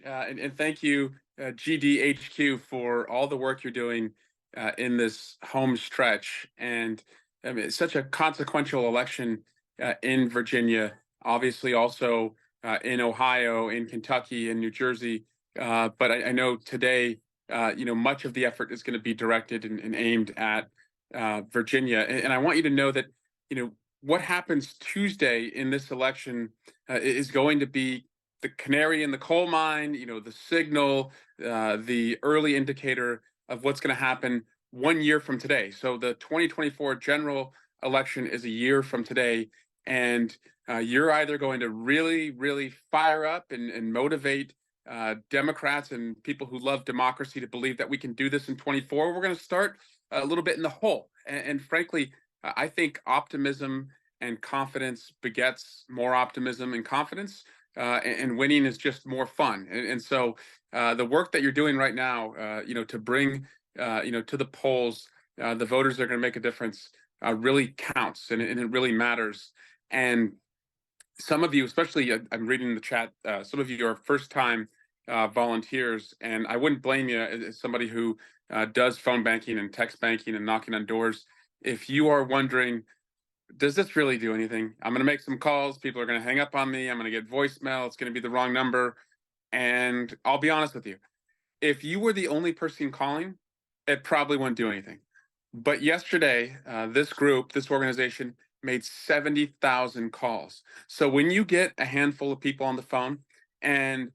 and thank you, GDHQ, for all the work you're doing in this home stretch. And I mean, it's such a consequential election in Virginia, obviously also in Ohio, in Kentucky, in New Jersey. But I know today, much of the effort is going to be directed and aimed at Virginia. And I want you to know that, what happens Tuesday in this election is going to be the canary in the coal mine, the signal, the early indicator of what's going to happen 1 year from today. So the 2024 general election is a year from today. And you're either going to really, really fire up and motivate Democrats and people who love democracy to believe that we can do this in 24. We're going to start a little bit in the hole. And frankly, I think optimism and confidence begets more optimism and confidence. And winning is just more fun. And so the work that you're doing right now, to bring, to the polls, the voters that are going to make a difference really counts and it really matters. And some of you, especially, I'm reading in the chat, some of you are first-time volunteers, and I wouldn't blame you as somebody who does phone banking and text banking and knocking on doors. If you are wondering, does this really do anything? I'm going to make some calls. People are going to hang up on me. I'm going to get voicemail. It's going to be the wrong number. And I'll be honest with you. If you were the only person calling, it probably wouldn't do anything. But yesterday, this organization made 70,000 calls. So when you get a handful of people on the phone and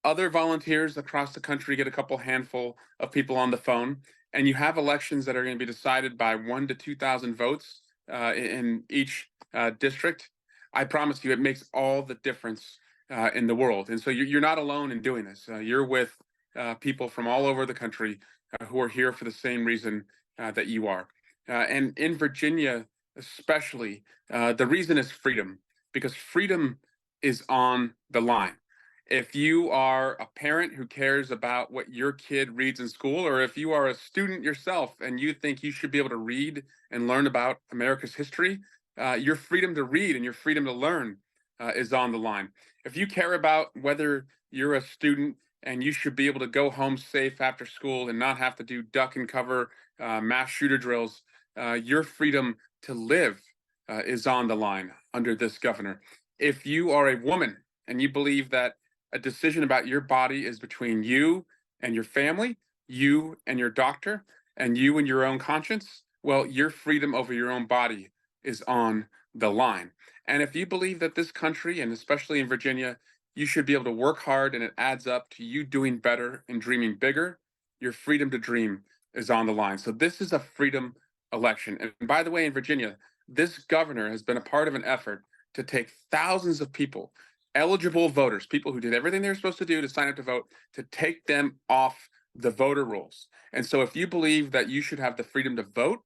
other volunteers across the country get a couple handful of people on the phone, and you have elections that are going to be decided by 1,000 to 2,000 votes in each district, I promise you it makes all the difference in the world. And so you're not alone in doing this. You're with people from all over the country who are here for the same reason that you are. And in Virginia, especially, the reason is freedom, because freedom is on the line. If you are a parent who cares about what your kid reads in school, or if you are a student yourself and you think you should be able to read and learn about America's history, your freedom to read and your freedom to learn is on the line. If you care about whether you're a student and you should be able to go home safe after school and not have to do duck and cover mass shooter drills, your freedom to live is on the line under this governor. If you are a woman and you believe that a decision about your body is between you and your family, you and your doctor, and you and your own conscience, well, your freedom over your own body is on the line. And if you believe that this country, and especially in Virginia, you should be able to work hard and it adds up to you doing better and dreaming bigger, your freedom to dream is on the line. So this is a freedom election. And by the way, in Virginia, this governor has been a part of an effort to take thousands of people, eligible voters, people who did everything they were supposed to do to sign up to vote, to take them off the voter rolls. And so if you believe that you should have the freedom to vote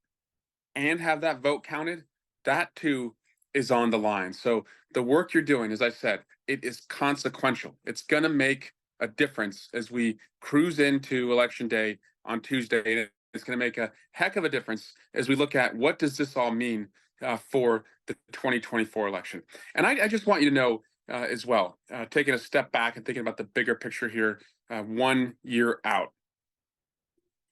and have that vote counted, that too is on the line. So the work you're doing, as I said, it is consequential. It's going to make a difference as we cruise into election day on Tuesday. It's going to make a heck of a difference as we look at what does this all mean for the 2024 election. And I just want you to know as well, taking a step back and thinking about the bigger picture here, 1 year out,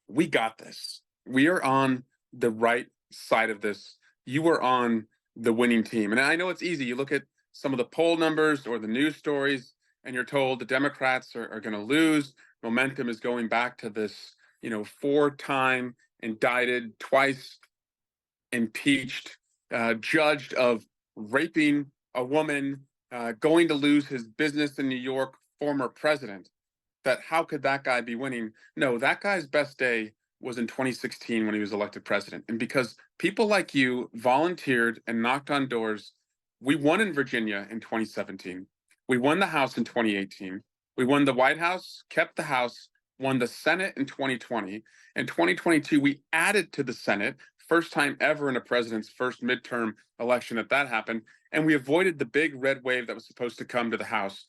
we got this. We are on the right side of this. You are on the winning team. And I know it's easy. You look at some of the poll numbers or the news stories, and you're told the Democrats are going to lose. Momentum is going back to this, 4-time indicted, twice impeached, judged of raping a woman, going to lose his business in New York, former president. That how could that guy be winning? No, that guy's best day was in 2016 when he was elected president. And because people like you volunteered and knocked on doors, we won in Virginia in 2017. We won the House in 2018. We won the White House, kept the House, won the Senate in 2020. In 2022, we added to the Senate, first time ever in a president's first midterm election that happened. And we avoided the big red wave that was supposed to come to the House.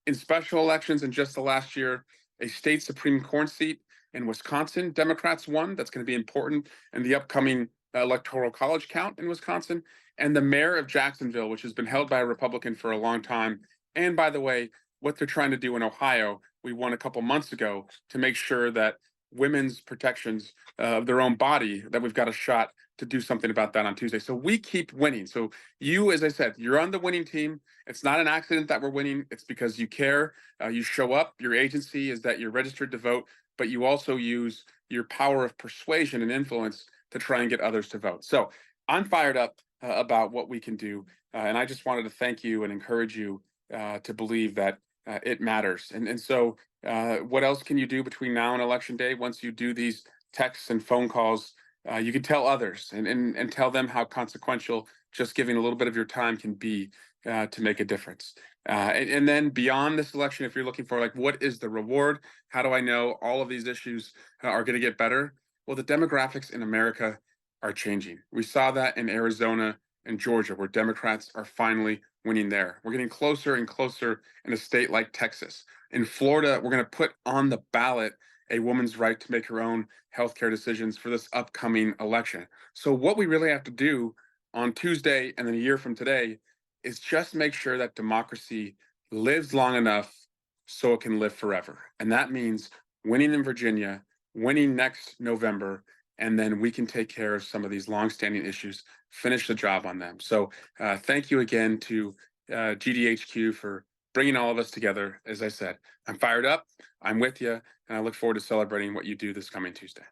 In special elections in just the last year, a state Supreme Court seat in Wisconsin, Democrats won. That's going to be important in the upcoming electoral college count in Wisconsin. And the mayor of Jacksonville, which has been held by a Republican for a long time. And by the way, what they're trying to do in Ohio, we won a couple months ago to make sure that women's protections of their own body, that we've got a shot to do something about that on Tuesday. So we keep winning. So you, as I said, you're on the winning team. It's not an accident that we're winning. It's because you care. You show up. Your agency is that you're registered to vote, but you also use your power of persuasion and influence to try and get others to vote. So I'm fired up about what we can do. And I just wanted to thank you and encourage you to believe that it matters. And so, what else can you do between now and election day? Once you do these texts and phone calls, you can tell others and tell them how consequential just giving a little bit of your time can be to make a difference. And then beyond this election, if you're looking for like what is the reward, how do I know all of these issues are going to get better? Well, the demographics in America are changing. We saw that in Arizona and Georgia, where Democrats are finally winning there. We're getting closer and closer in a state like Texas. In Florida, we're going to put on the ballot a woman's right to make her own healthcare decisions for this upcoming election. So, what we really have to do on Tuesday and then a year from today is just make sure that democracy lives long enough so it can live forever. And that means winning in Virginia, winning next November, and then we can take care of some of these longstanding issues, finish the job on them. So thank you again to GDHQ for bringing all of us together. As I said, I'm fired up, I'm with you, and I look forward to celebrating what you do this coming Tuesday.